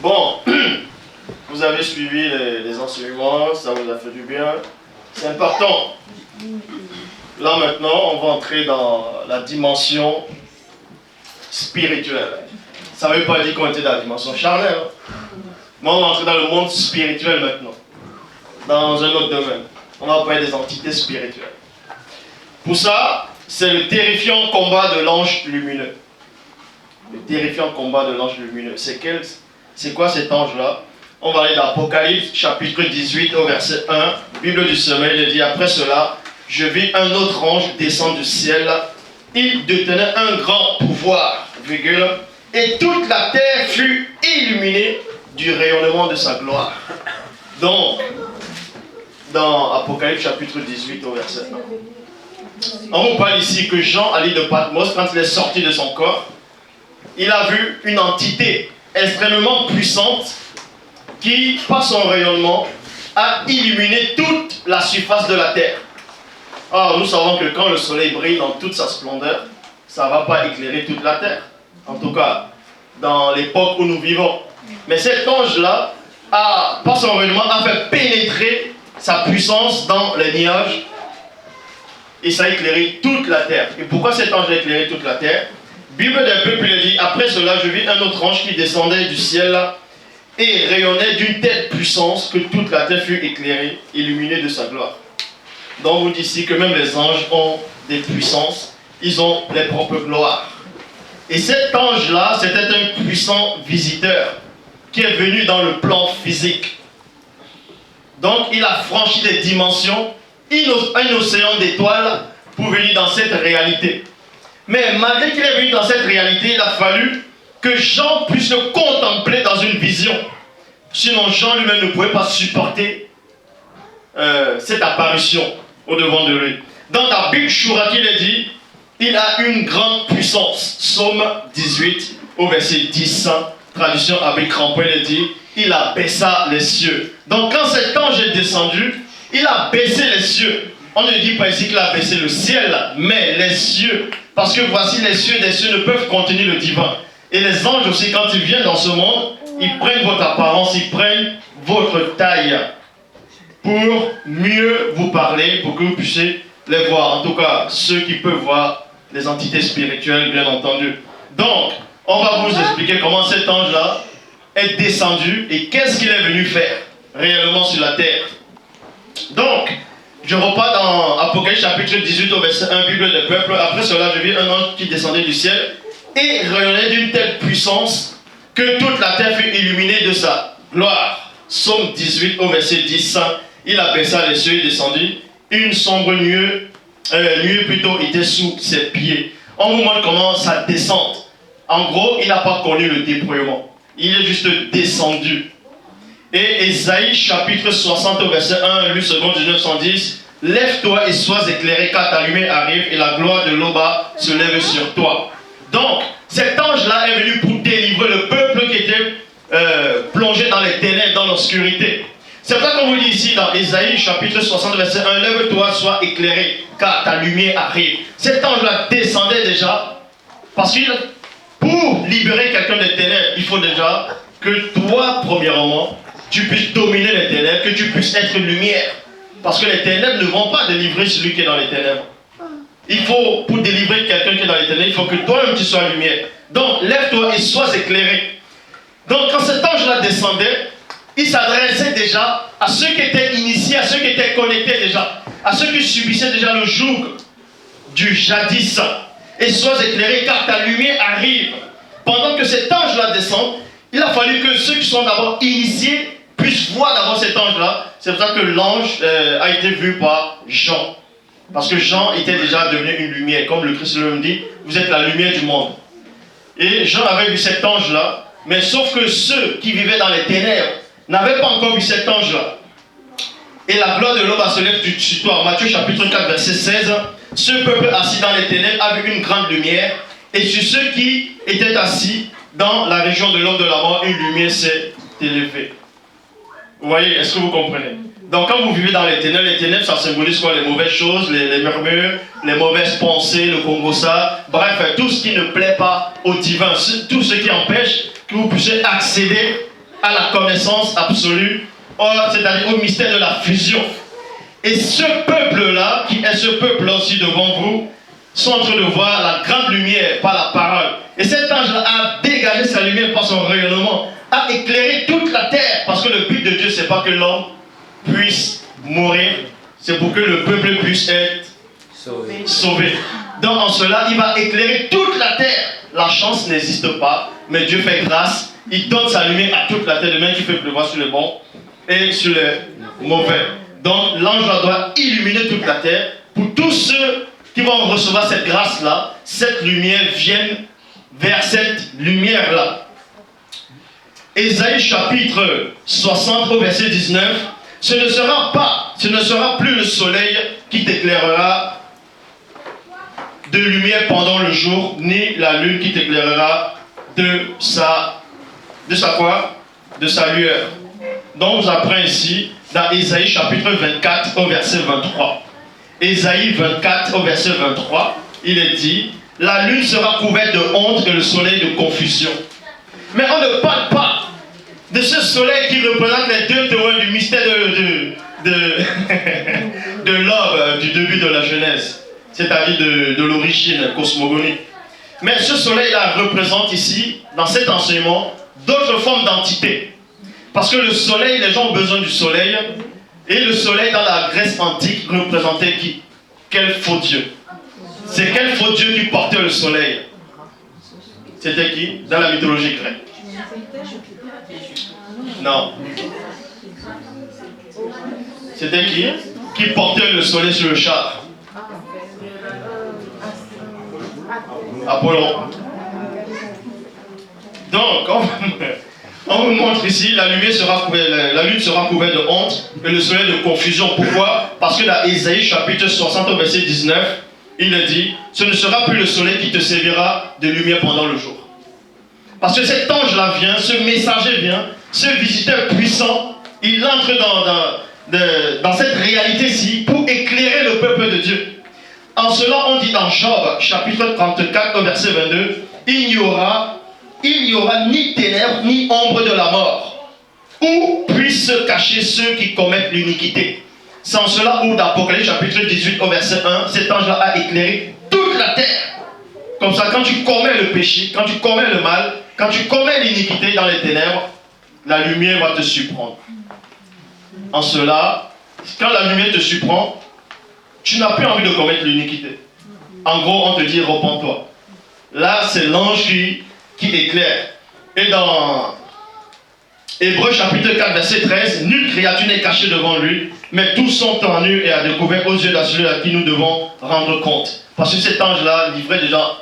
Bon, vous avez suivi les enseignements, ça vous a fait du bien. C'est important. Là maintenant, on va entrer dans la dimension spirituelle. Ça ne veut pas dire qu'on était dans la dimension charnelle. Mais on va entrer dans le monde spirituel maintenant. Dans un autre domaine. On va parler des entités spirituelles. Pour ça, c'est le terrifiant combat de l'ange lumineux. Le terrifiant combat de l'ange lumineux. C'est quoi cet ange-là? On va aller dans Apocalypse, chapitre 18, au verset 1. Bible du sommeil, il dit: après cela, je vis un autre ange descendre du ciel. Il détenait un grand pouvoir, virgule, et toute la terre fut illuminée du rayonnement de sa gloire. Donc, dans Apocalypse, chapitre 18, au verset 1. On vous parle ici que Jean, à l'île de Patmos, quand il est sorti de son corps, il a vu une entité extrêmement puissante qui, par son rayonnement, a illuminé toute la surface de la terre. Or, nous savons que quand le soleil brille dans toute sa splendeur, ça ne va pas éclairer toute la terre. En tout cas, dans l'époque où nous vivons. Mais cet ange-là, par son rayonnement, a fait pénétrer sa puissance dans les nuages et ça a éclairé toute la terre. Et pourquoi cet ange a éclairé toute la terre? Bible des peuples dit: après cela, je vis un autre ange qui descendait du ciel et rayonnait d'une telle puissance que toute la terre fut éclairée, illuminée de sa gloire. Donc on vous dit ici que même les anges ont des puissances, ils ont les propres gloires. Et cet ange-là, c'était un puissant visiteur qui est venu dans le plan physique. Donc il a franchi des dimensions, un océan d'étoiles pour venir dans cette réalité. Mais malgré qu'il est venu dans cette réalité, il a fallu que Jean puisse le contempler dans une vision. Sinon Jean lui-même ne pouvait pas supporter cette apparition au devant de lui. Dans la Bible Chouraki, il est dit: il a une grande puissance. Psaume 18 au verset 10, traduction avec crampon, il est dit: il a baissé les cieux. Donc quand cet ange est descendu, il a baissé les cieux. On ne dit pas ici qu'il a baissé le ciel, mais les cieux. Parce que voici, les cieux des cieux ne peuvent contenir le divin. Et les anges aussi, quand ils viennent dans ce monde, ils prennent votre apparence, ils prennent votre taille pour mieux vous parler, pour que vous puissiez les voir. En tout cas, ceux qui peuvent voir les entités spirituelles, bien entendu. Donc, on va vous expliquer comment cet ange-là est descendu et qu'est-ce qu'il est venu faire réellement sur la terre. Donc, je repars dans Apocalypse chapitre 18 au verset 1, Bible des peuples. Après cela, je vis un ange qui descendait du ciel et rayonnait d'une telle puissance que toute la terre fut illuminée de sa gloire. Psaume 18 au verset 10. Il abaissa les cieux et descendit. Une sombre nuée plutôt était sous ses pieds. On vous montre comment ça descend. En gros, il n'a pas connu le déploiement. Il est juste descendu. Et Ésaïe chapitre 60 au verset 1, lu second 1910. Lève-toi et sois éclairé car ta lumière arrive et la gloire de l'Oba se lève sur toi. Donc, cet ange-là est venu pour délivrer le peuple qui était plongé dans les ténèbres, dans l'obscurité. C'est ça qu'on vous dit ici dans Ésaïe chapitre 60 verset 1. Lève-toi, sois éclairé car ta lumière arrive. Cet ange-là descendait déjà parce que pour libérer quelqu'un des ténèbres, il faut déjà que toi, premièrement, tu puisses dominer les ténèbres, que tu puisses être lumière. Parce que les ténèbres ne vont pas délivrer celui qui est dans les ténèbres. Il faut, pour délivrer quelqu'un qui est dans les ténèbres, il faut que toi-même tu sois lumière. Donc, lève-toi et sois éclairé. Donc, quand cet ange-là descendait, il s'adressait déjà à ceux qui étaient initiés, à ceux qui étaient connectés déjà, à ceux qui subissaient déjà le joug du jadis. Et sois éclairé car ta lumière arrive. Pendant que cet ange-là descend, il a fallu que ceux qui sont d'abord initiés puissent voir d'abord cet ange-là. C'est pour ça que l'ange a été vu par Jean. Parce que Jean était déjà devenu une lumière. Comme le Christ lui dit, vous êtes la lumière du monde. Et Jean avait vu cet ange-là, mais sauf que ceux qui vivaient dans les ténèbres n'avaient pas encore vu cet ange-là. Et la gloire de l'homme se lève sur toi. Matthieu chapitre 4 verset 16. Ce peuple assis dans les ténèbres a vu une grande lumière. Et sur ceux qui étaient assis dans la région de l'homme de la mort, une lumière s'est élevée. Vous voyez, est-ce que vous comprenez? Donc quand vous vivez dans les ténèbres, ça symbolise quoi? Les mauvaises choses, les murmures, les mauvaises pensées, le congossa, bref, tout ce qui ne plaît pas au divin, tout ce qui empêche que vous puissiez accéder à la connaissance absolue, c'est-à-dire au mystère de la fusion. Et ce peuple-là, qui est ce peuple-là aussi devant vous, sont en train de voir la grande lumière par la parole. Et cet ange-là a dégagé sa lumière par son rayonnement, a éclairé toute la terre. Parce que le but de Dieu, c'est pas que l'homme puisse mourir, c'est pour que le peuple puisse être sauvé. Donc en cela, il va éclairer toute la terre. La chance n'existe pas, mais Dieu fait grâce. Il donne sa lumière à toute la terre, de même qu'il fait pleuvoir sur les bons et sur les mauvais. Donc l'ange doit illuminer toute la terre pour tous ceux qui vont recevoir cette grâce-là. Cette lumière vienne vers cette lumière-là. Ésaïe chapitre 60 au verset 19. Ce ne sera plus le soleil qui t'éclairera de lumière pendant le jour, ni la lune qui t'éclairera de sa quoi? De sa lueur. Donc, on vous apprend ici, dans Ésaïe chapitre 24 au verset 23. Ésaïe 24 au verset 23, il est dit, la lune sera couverte de honte et le soleil de confusion. Mais on ne parle pas de ce soleil qui représente les deux témoins du mystère de l'homme, du début de la Genèse. C'est-à-dire de l'origine cosmogonique. Mais ce soleil-là représente ici, dans cet enseignement, d'autres formes d'entités. Parce que le soleil, les gens ont besoin du soleil. Et le soleil, dans la Grèce antique, représentait qui? Quel faux Dieu? C'est quel faux Dieu qui portait le soleil? C'était qui? Dans la mythologie grecque. Non. C'était qui? Qui portait le soleil sur le char? Apollon. Donc, on vous montre ici, la lune sera couverte de honte et le soleil de confusion. Pourquoi? Parce que dans Ésaïe chapitre 60 au verset 19, il est dit, ce ne sera plus le soleil qui te servira de lumière pendant le jour. Parce que cet ange-là vient, ce messager vient, ce visiteur puissant, il entre dans cette réalité-ci pour éclairer le peuple de Dieu. En cela, on dit dans Job, chapitre 34, au verset 22, il n'y aura ni ténèbres, ni ombre de la mort, où puissent se cacher ceux qui commettent l'iniquité. C'est en cela où, dans Apocalypse, chapitre 18, au verset 1, cet ange-là a éclairé toute la terre. Comme ça, quand tu commets le péché, quand tu commets le mal, quand tu commets l'iniquité dans les ténèbres, la lumière va te surprendre. En cela, quand la lumière te surprend, tu n'as plus envie de commettre l'iniquité. En gros, on te dit, repens-toi. Là, c'est l'ange qui éclaire. Et dans Hébreux chapitre 4, verset 13, nulle créature n'est cachée devant lui, mais tous sont en nu et à découvert aux yeux de celui à qui nous devons rendre compte. Parce que cet ange-là livrait déjà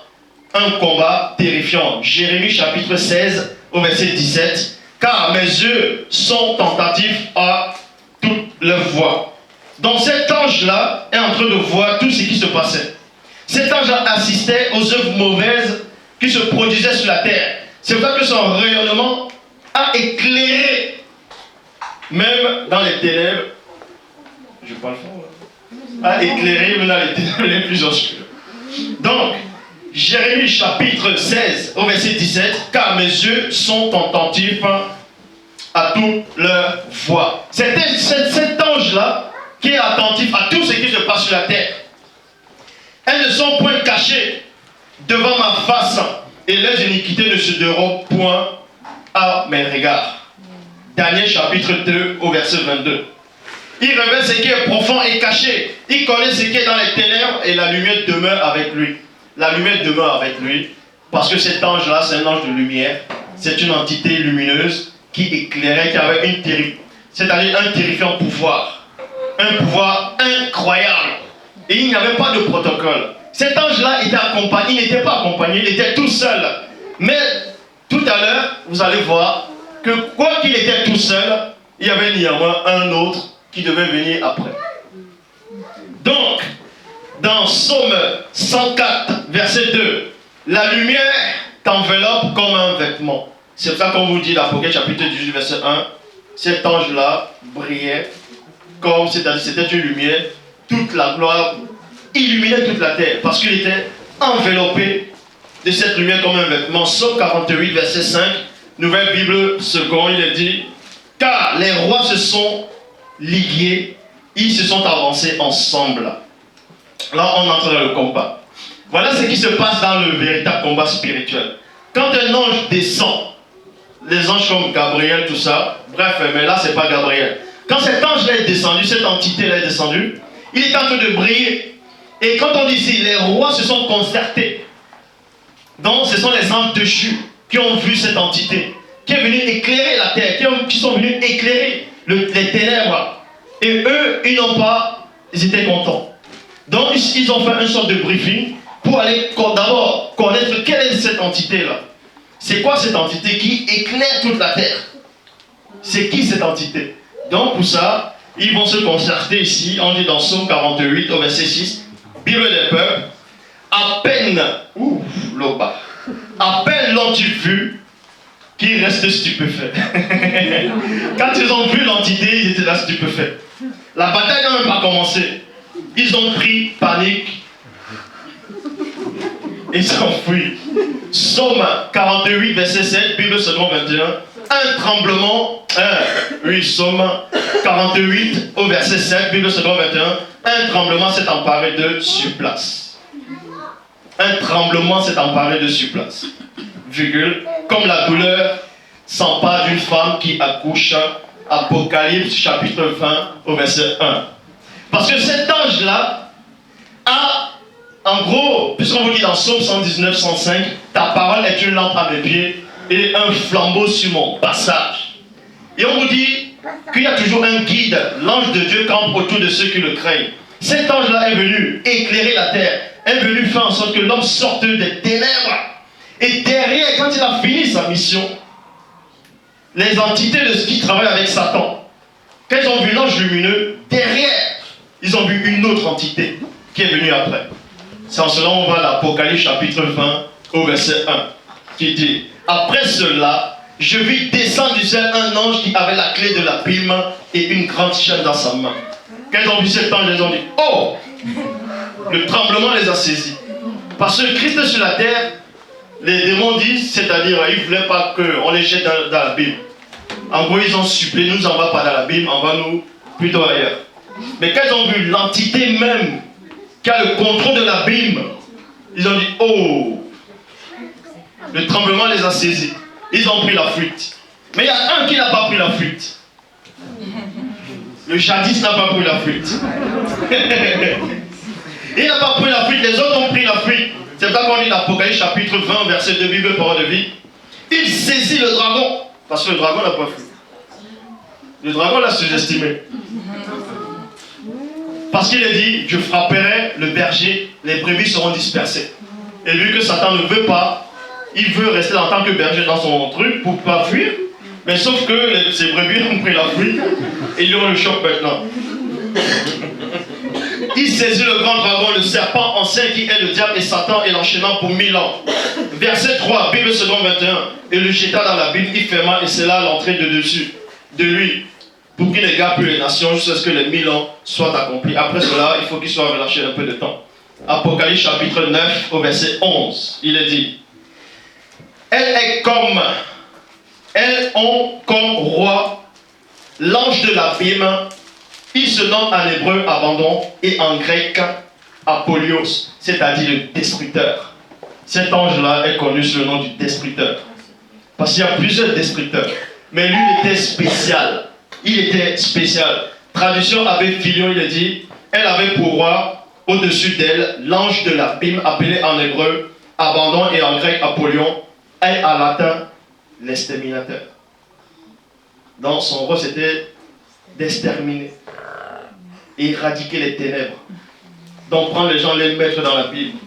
un combat terrifiant. Jérémie chapitre 16, au verset 17, car mes yeux sont tentatifs à toute leur voix. Donc cet ange-là est en train de voir tout ce qui se passait. Cet ange assistait aux œuvres mauvaises qui se produisaient sur la terre. C'est pour ça que son rayonnement a éclairé, même dans les ténèbres, je parle fort, a éclairé même dans les ténèbres les plus obscures. Donc, Jérémie chapitre 16 au verset 17, car mes yeux sont attentifs à toute leur voix. C'était cet ange-là qui est attentif à tout ce qui se passe sur la terre. Elles ne sont point cachées devant ma face, et les iniquités ne se dérobent point à mes regards. Daniel chapitre 2 au verset 22. Il révèle ce qui est profond et caché. Il connaît ce qui est dans les ténèbres et la lumière demeure avec lui. La lumière demeure avec lui parce que cet ange-là, c'est un ange de lumière. C'est une entité lumineuse qui éclairait, qui avait c'est-à-dire un terrifiant pouvoir. Un pouvoir incroyable. Et il n'y avait pas de protocole. Cet ange-là était accompagné, il n'était pas accompagné, il était tout seul. Mais tout à l'heure, vous allez voir que quoi qu'il était tout seul, il y avait néanmoins un autre qui devait venir après. Donc, dans Psaume 104, verset 2, la lumière t'enveloppe comme un vêtement. C'est pour ça qu'on vous dit dans Apocalypse chapitre 18, verset 1, cet ange-là brillait comme, c'est-à-dire c'était une lumière, toute la gloire illuminait toute la terre, parce qu'il était enveloppé de cette lumière comme un vêtement. Psaume 48, verset 5, Nouvelle Bible seconde, il est dit, car les rois se sont ligués, ils se sont avancés ensemble. Là, on entre dans le combat. Voilà ce qui se passe dans le véritable combat spirituel. Quand un ange descend, les anges comme Gabriel, tout ça, bref, mais là, c'est pas Gabriel. Quand cet ange-là est descendu, cette entité-là est descendue, il est en train de briller. Et quand on dit ici, les rois se sont concertés. Donc, ce sont les anges déchus qui ont vu cette entité, qui est venue éclairer la terre, qui sont venus éclairer les ténèbres. Et eux, ils n'ont pas, ils étaient contents. Donc, ils ont fait une sorte de briefing pour aller d'abord connaître quelle est cette entité-là. C'est quoi cette entité qui éclaire toute la terre? C'est qui cette entité? Donc, pour ça, ils vont se concerter ici. On dit dans Psaume 48, au verset 6, Bible des peuples, à peine, à peine l'ont-ils vu qu'ils restent stupéfaits. Quand ils ont vu l'entité, ils étaient là stupéfaits. La bataille n'a même pas commencé. Ils ont pris panique. Ils sont fuis. Psaume 48, verset 7, Bible seconde 21. Un tremblement, Psaume 48, au verset 7, Bible seconde 21. Un tremblement s'est emparé de sur place. Un tremblement s'est emparé de sur place. Virgule, comme la douleur s'empare d'une femme qui accouche. Apocalypse chapitre 20 au verset 1. Parce que cet ange-là a, en gros, puisqu'on vous dit dans Psaume 119, 105, ta parole est une lampe à mes pieds et un flambeau sur mon passage. Et on vous dit qu'il y a toujours un guide, l'ange de Dieu campe autour de ceux qui le craignent. Cet ange-là est venu éclairer la terre, est venu faire en sorte que l'homme sorte des ténèbres. Et derrière, quand il a fini sa mission, les entités qui travaillent avec Satan, quand ils ont vu l'ange lumineux, derrière, ils ont vu une autre entité qui est venue après. C'est en cela on va l'Apocalypse chapitre 20 au verset 1 qui dit, après cela, je vis descendre du ciel un ange qui avait la clé de l'abîme et une grande chaîne dans sa main. Quand ils ont vu cet ange, ils ont dit, oh, le tremblement les a saisis. Parce que Christ est sur la terre, les démons disent, c'est-à-dire, ils ne voulaient pas qu'on les jette dans l'abîme. En gros, ils ont supplié, nous on va pas dans l'abîme, on va nous plutôt ailleurs. Mais quand ils ont vu l'entité même qui a le contrôle de l'abîme, ils ont dit, oh, le tremblement les a saisis. Ils ont pris la fuite. Mais il y a un qui n'a pas pris la fuite. Le jadis n'a pas pris la fuite. Il n'a pas pris la fuite, les autres ont pris la fuite. C'est ça qu'on dit dans l'Apocalypse chapitre 20, verset 2, Bible, parole de vie. Il saisit le dragon. Parce que le dragon n'a pas fui. Le dragon l'a sous-estimé. Parce qu'il a dit, je frapperai le berger, les brebis seront dispersées. Et vu que Satan ne veut pas, il veut rester en tant que berger dans son truc pour ne pas fuir. Mais sauf que ces brebis ont pris la fuite et ils ont le choc maintenant. Il saisit le grand dragon, le serpent ancien qui est le diable et Satan et l'enchaînant pour 1000 ans. Verset 3, Bible seconde 21. Et le jeta dans l'abîme, il ferma et c'est là l'entrée de dessus de lui, pour qu'il n'égare plus les nations jusqu'à ce que les 1000 ans soient accomplis. Après cela, il faut qu'il soit relâché un peu de temps. Apocalypse chapitre 9 au verset 11, il est dit, elles ont comme roi l'ange de l'abîme. Il se nomme en hébreu abandon et en grec Apollyon, c'est-à-dire le destructeur. Cet ange-là est connu sous le nom du destructeur. Parce qu'il y a plusieurs destructeurs. Mais lui, il était spécial. Il était spécial. Traduction avec Philion, il est dit, elle avait pour roi, au-dessus d'elle, l'ange de l'abîme, appelé en hébreu abandon et en grec Apollyon, et en latin l'exterminateur. Donc son rôle c'était d'exterminer, éradiquer les ténèbres. Donc prendre les gens, les mettre dans la Bible.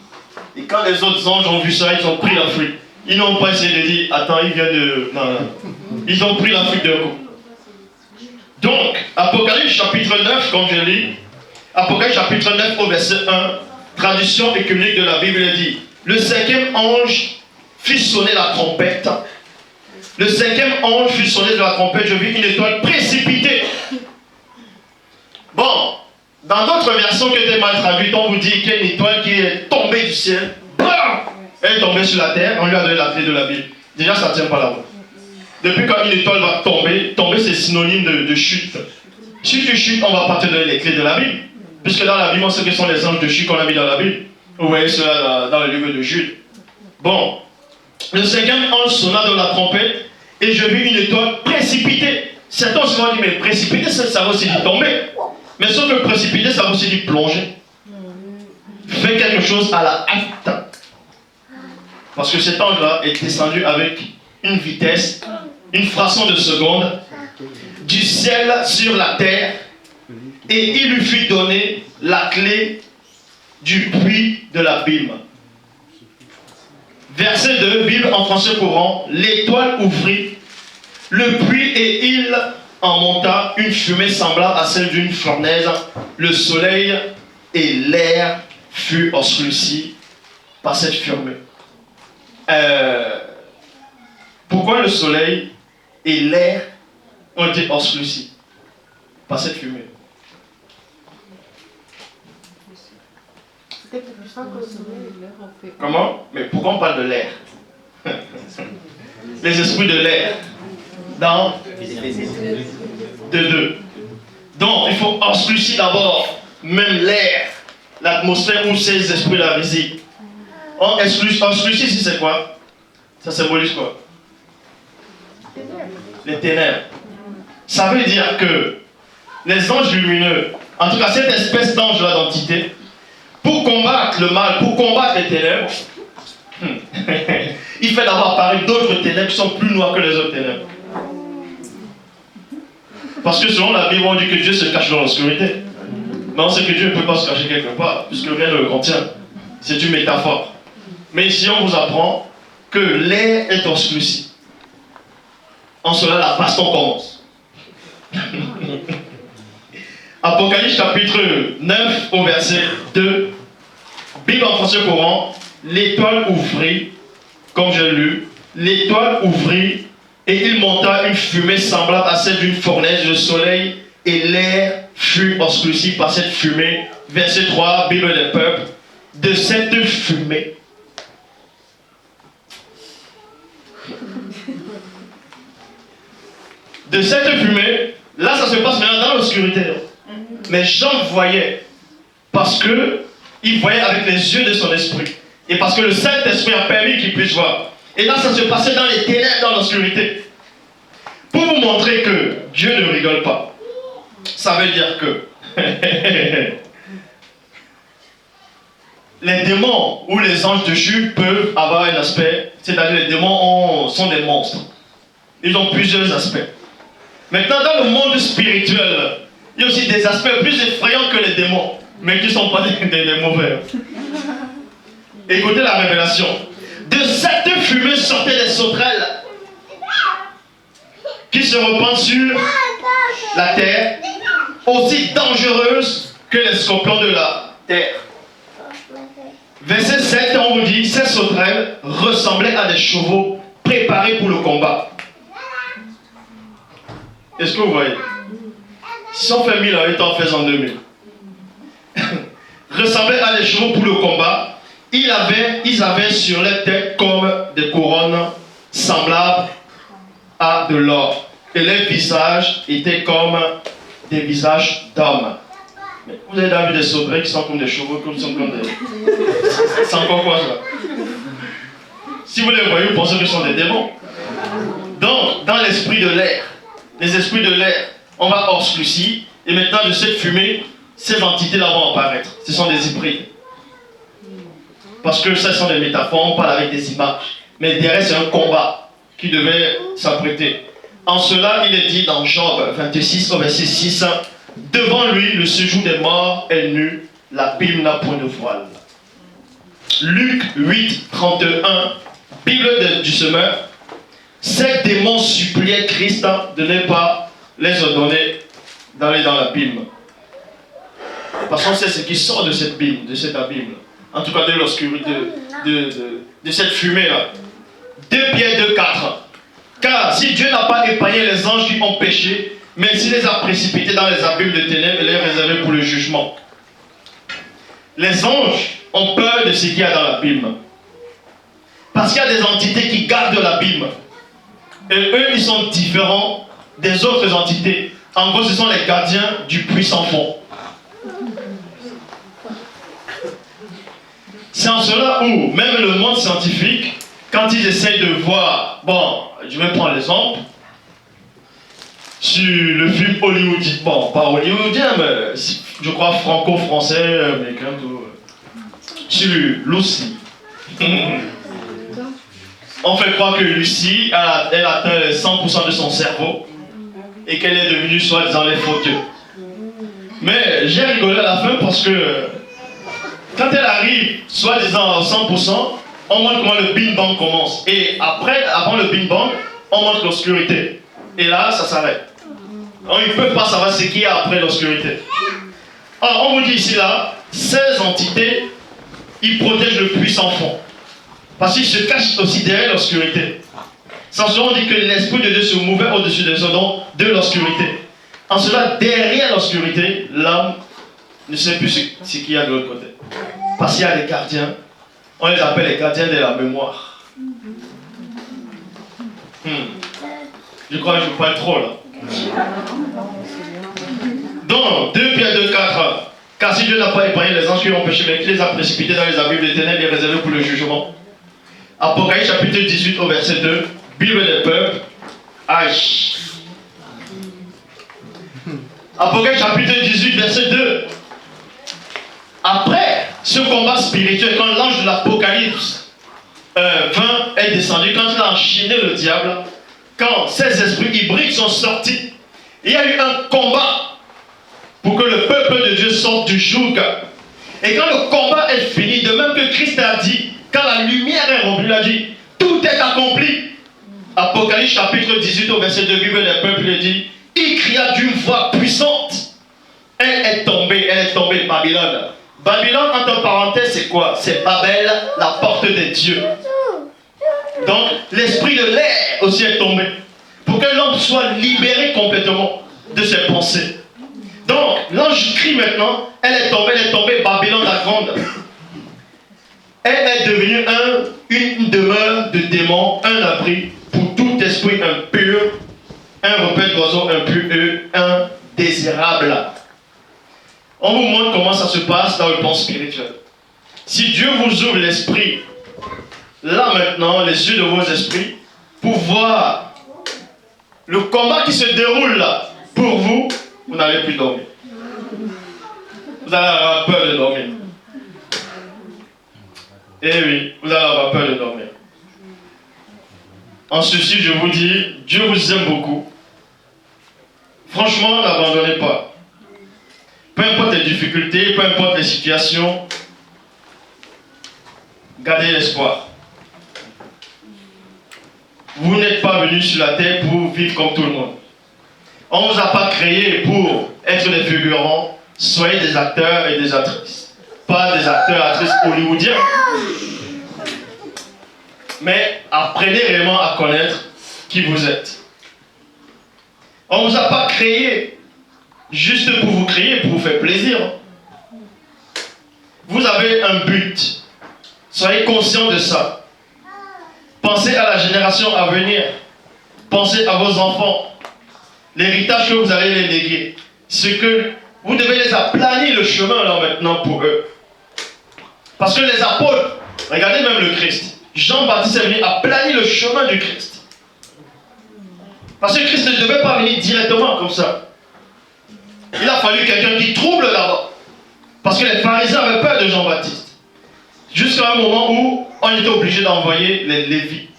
Et quand les autres anges ont vu ça, ils ont pris la fuite. Ils n'ont pas essayé de dire, attends, il vient de... Non, non. Ils ont pris la fuite d'un coup. Donc, Apocalypse chapitre 9, comme je lis, Apocalypse chapitre 9 au verset 1, traduction écuménique de la Bible, il dit, le cinquième ange fit sonner la trompette. Le cinquième ange fit sonner de la trompette, je vis une étoile précipitée. Bon, dans d'autres versions qui étaient mal traduites, on vous dit qu'il y a une étoile qui est tombée du ciel. Bam! Elle est tombée sur la terre, on lui a donné la clé de la Bible. Déjà, ça ne tient pas la route. Depuis quand une étoile va tomber, tomber c'est synonyme de chute. Si tu chutes, on ne va pas te donner les clés de la Bible. Puisque dans la Bible, on sait que ce sont les anges de chute qu'on a mis dans la Bible. Vous voyez cela dans le livre de Jude. Bon. Le cinquième ange sonna de la trompette et je vis une étoile précipitée. Certains ont souvent dit, mais précipiter, ça veut aussi dire tomber. Mais sauf que précipiter, ça veut aussi dire plonger. Fais quelque chose à la hâte. Parce que cet ange-là est descendu avec une vitesse, une fraction de seconde, du ciel sur la terre, et il lui fut donné la clé du puits de l'abîme. Verset 2, Bible en français courant, l'étoile ouvrit le puits et il en monta une fumée semblable à celle d'une fournaise. Le soleil et l'air furent obscurcis par cette fumée. Pourquoi le soleil et l'air ont été obscurcis par cette fumée? Comment? Mais pourquoi on parle de l'air? Les esprits de l'air. Dans 2. Donc, il faut obscurcir d'abord même l'air, l'atmosphère où ces esprits-là résident. On obscurcit ici, c'est quoi? Ça symbolise quoi? Les ténèbres. Ça veut dire que les anges lumineux, en tout cas cette espèce d'ange-là d'entité, pour combattre le mal, pour combattre les ténèbres, il fait d'abord apparaître d'autres ténèbres qui sont plus noires que les autres ténèbres. Parce que selon la Bible, on dit que Dieu se cache dans l'obscurité. Mais on sait que Dieu ne peut pas se cacher quelque part, puisque rien ne le contient. C'est une métaphore. Mais ici, on vous apprend que l'air est obscurci. En cela, la baston commence. Apocalypse chapitre 9 au verset 2. Bible en français courant, l'étoile ouvrit, comme j'ai lu, l'étoile ouvrit et il monta une fumée semblable à celle d'une fournaise. Le soleil et l'air furent obscurcis par cette fumée. Verset 3, Bible des peuples. De cette fumée, là ça se passe maintenant dans l'obscurité. Mais Jean voyait, parce qu'il voyait avec les yeux de son esprit. Et parce que le Saint-Esprit a permis qu'il puisse voir. Et là ça se passait dans les ténèbres, dans l'obscurité. Pour vous montrer que Dieu ne rigole pas. Ça veut dire que les démons ou les anges de Jude peuvent avoir un aspect, c'est-à-dire les démons sont des monstres. Ils ont plusieurs aspects. Maintenant, dans le monde spirituel, il y a aussi des aspects plus effrayants que les démons, mais qui ne sont pas des mauvais. Écoutez la révélation. De cette fumée sortaient des sauterelles qui se répandent sur la terre, aussi dangereuses que les scorpions de la terre. Verset 7, on vous dit, ces sauterelles ressemblaient à des chevaux préparés pour le combat. Est-ce que vous voyez? Si on fait 1000 ans, en faisant 2000. Ressemblaient à des chevaux pour le combat. Ils avaient sur les têtes comme des couronnes semblables à de l'or. Et les visages étaient comme des visages d'hommes. Vous avez déjà vu des sauterelles qui sont comme des chevaux, qui sont comme des... C'est encore quoi ça? Si vous les voyez, vous pensez que ce sont des démons. Donc, dans l'esprit de l'air, les esprits de l'air, on va obscurcir, et maintenant de cette fumée, ces entités-là vont apparaître. Ce sont des hybrides. Parce que ce sont des métaphores, on parle avec des images. Mais derrière, c'est un combat qui devait s'apprêter. En cela, il est dit dans Job 26, au verset 6, devant lui, le séjour des morts est nu, la Bible n'a point de voile. Luc 8, 31, Bible du semeur. Ces démons suppliaient Christ de ne pas les ordonner d'aller dans la Bible. Parce qu'on sait ce qui sort de cette Bible, de cette Bible. En tout cas de l'obscurité, de cette fumée-là. 2 Pierre 2, 4. Car si Dieu n'a pas épargné les anges qui ont péché, mais s'il les a précipités dans les abîmes de ténèbres et les réservés pour le jugement. Les anges ont peur de ce qu'il y a dans l'abîme. Parce qu'il y a des entités qui gardent l'abîme. Et eux, ils sont différents des autres entités. En gros, ce sont les gardiens du puissant fond. C'est en cela où, même le monde scientifique, quand ils essayent de voir, bon, je vais prendre l'exemple, sur le film hollywoodien, bon, pas hollywoodien, mais je crois franco-français, américain, tout, sur Lucy. On fait croire que Lucie, elle atteint 100% de son cerveau et qu'elle est devenue soi-disant les faux dieux. Mais j'ai rigolé à la fin parce que quand elle arrive soi-disant à 100%, on montre comment le Big Bang commence. Et après, avant le Big Bang, on montre l'obscurité. Et là, ça s'arrête. Ils ne peuvent pas savoir ce qu'il y a après l'obscurité. Alors, on vous dit ici, là, 16 entités, ils protègent le puissant fond. Parce qu'il se cache aussi derrière l'obscurité. Sans cela, on dit que l'Esprit de Dieu se mouvait au-dessus des dons de l'obscurité. En cela, derrière l'obscurité, l'homme ne sait plus ce qu'il y a de l'autre côté. Parce qu'il y a des gardiens, on les appelle les gardiens de la mémoire. Je crois que je parle trop là. Donc, 2 Pierre 2, 4. Car si Dieu n'a pas épargné les anges qui ont péché, mais qui les a précipités dans les abîmes des ténèbres et réservés pour le jugement. Apocalypse chapitre 18 au verset 2. Bible des peuples. Aïe. Apocalypse chapitre 18 verset 2. Après ce combat spirituel, quand l'ange de l'Apocalypse 20 est descendu, quand il a enchaîné le diable, quand ces esprits hybrides sont sortis, il y a eu un combat pour que le peuple de Dieu sorte du joug. Et quand le combat est fini, de même que Christ a dit, quand la lumière est revenue, il a dit, tout est accompli. Apocalypse chapitre 18 au verset 2, Bible des peuples, il dit, il cria d'une voix puissante. Elle est tombée, Babylone. Babylone, entre parenthèses, c'est quoi? C'est Babel, la porte des dieux. Donc, l'esprit de l'air aussi est tombé. Pour que l'homme soit libéré complètement de ses pensées. Donc, l'ange crie maintenant, elle est tombée, Babylone la grande. Elle est devenue une demeure de démons, un abri pour tout esprit impur, un repère d'oiseaux impur, indésirable. On vous montre comment ça se passe dans le plan spirituel. Si Dieu vous ouvre l'esprit, là maintenant, les yeux de vos esprits, pour voir le combat qui se déroule là, pour vous, vous n'allez plus dormir. Vous allez avoir peur de dormir. Eh oui, vous allez avoir peur de dormir. En ceci, je vous dis, Dieu vous aime beaucoup. Franchement, n'abandonnez pas. Peu importe les difficultés, peu importe les situations, gardez l'espoir. Vous n'êtes pas venus sur la terre pour vivre comme tout le monde. On ne vous a pas créé pour être des figurants. Soyez des acteurs et des actrices. Pas des acteurs et actrices hollywoodiens. Mais apprenez réellement à connaître qui vous êtes. On ne vous a pas créé juste pour vous créer, pour vous faire plaisir. Vous avez un but. Soyez conscient de ça. Pensez à la génération à venir. Pensez à vos enfants. L'héritage que vous allez les léguer. Ce que vous devez les aplanir le chemin là maintenant pour eux. Parce que les apôtres, regardez même le Christ. Jean-Baptiste est venu aplanir le chemin du Christ. Parce que Christ ne devait pas venir directement comme ça. Il a fallu quelqu'un qui trouble là-bas. Parce que les pharisiens avaient peur de Jean-Baptiste. Jusqu'à un moment où on était obligé d'envoyer les Lévites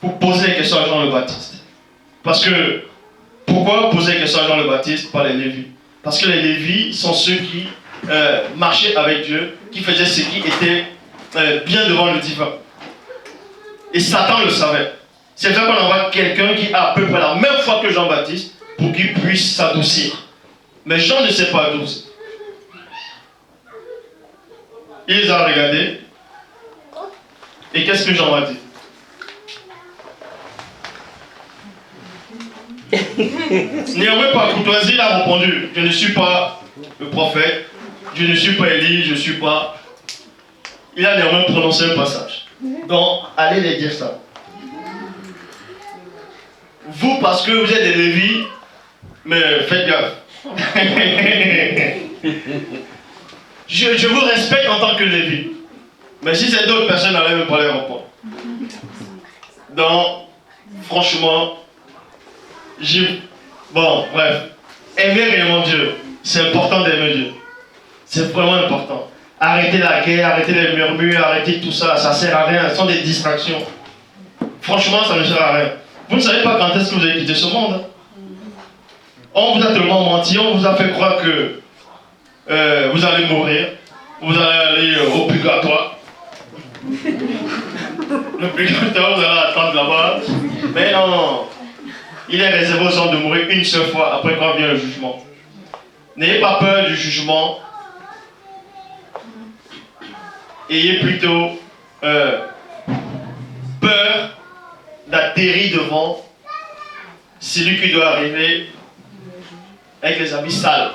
pour poser les questions à Jean le Baptiste. Parce que, pourquoi poser les questions à Jean le Baptiste par les Lévites? Parce que les Lévites sont ceux qui marchaient avec Dieu, qui faisaient ce qui était bien devant le divin. Et Satan le savait. C'est vrai qu'on envoie quelqu'un qui a à peu près la même foi que Jean-Baptiste pour qu'il puisse s'adoucir. Mais Jean ne s'est pas adouci. Il les a regardés. Et qu'est-ce que Jean a dit? Néanmoins, par courtoisie, il a répondu, je ne suis pas le prophète, je ne suis pas Élie, je ne suis pas... Il a néanmoins prononcé un passage. Donc, allez les dire ça. vous, parce que vous êtes des Lévis, mais faites gaffe. je vous respecte en tant que Lévi. Mais si c'est d'autres personnes, n'allez même pas les répondre. Donc, franchement, bon, bref. Aimer réellement Dieu. C'est important d'aimer Dieu. C'est vraiment important. Arrêtez la guerre, arrêtez les murmures, arrêtez tout ça. Ça ne sert à rien. Ce sont des distractions. Franchement, ça ne sert à rien. Vous ne savez pas quand est-ce que vous allez quitter ce monde. Hein? On vous a tellement menti, on vous a fait croire que vous allez mourir. Vous allez aller au purgatoire. Le purgatoire, vous allez attendre là-bas. Mais non. Il est réservé aux gens de mourir une seule fois après quand vient le jugement. N'ayez pas peur du jugement. Ayez plutôt peur d'atterrir devant celui qui doit arriver avec les habits sales.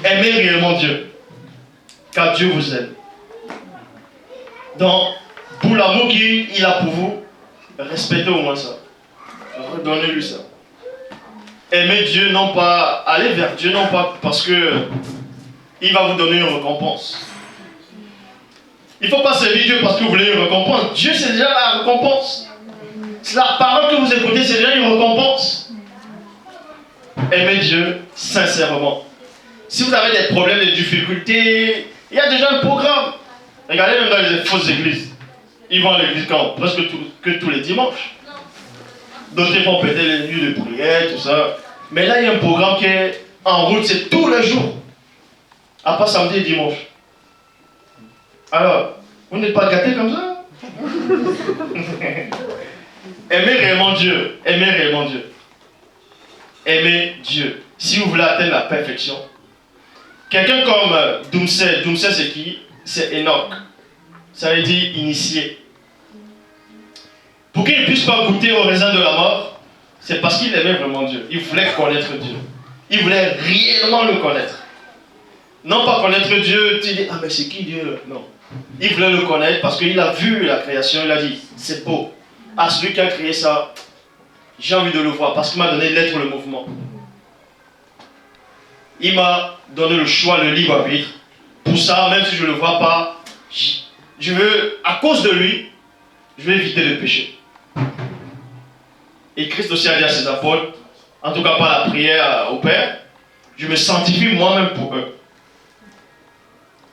Aimez réellement Dieu, car Dieu vous aime. Donc, pour l'amour qu'il a pour vous, respectez au moins ça. Redonnez-lui ça. Aimez Dieu, non pas, allez vers Dieu, non pas parce que il va vous donner une récompense. Il ne faut pas servir Dieu parce que vous voulez une récompense. Dieu, c'est déjà la récompense. C'est la parole que vous écoutez, c'est déjà une récompense. Aimez Dieu sincèrement. Si vous avez des problèmes, des difficultés, il y a déjà un programme. Regardez même dans les fausses églises. Ils vont à l'église quand presque tous les dimanches. D'autres vont péter les nuits de prière, tout ça. Mais là, il y a un programme qui est en route, c'est tous les jours. À part samedi et dimanche. Alors, vous n'êtes pas gâtés comme ça? Aimez réellement Dieu. Aimez réellement Dieu. Aimez Dieu. Si vous voulez atteindre la perfection. Quelqu'un comme Doumsé. Doumsé, c'est qui? C'est Enoch. Ça veut dire initié. Pour qu'il ne puisse pas goûter au raisin de la mort, c'est parce qu'il aimait vraiment Dieu. Il voulait connaître Dieu. Il voulait réellement le connaître. Non pas connaître Dieu, tu dis, ah mais c'est qui Dieu? Non. Il voulait le connaître parce qu'il a vu la création, il a dit, c'est beau. Ah, celui qui a créé ça, j'ai envie de le voir parce qu'il m'a donné l'être, le mouvement. Il m'a donné le choix, le libre arbitre. Pour ça, même si je ne le vois pas, je veux, à cause de lui, je vais éviter le péché. Et Christ aussi a dit à ses apôtres, en tout cas par la prière au Père, je me sanctifie moi-même pour eux.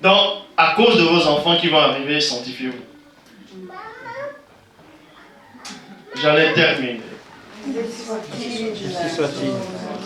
Donc, à cause de vos enfants qui vont arriver, sanctifiez-vous. J'en ai terminé. Ainsi soit-il.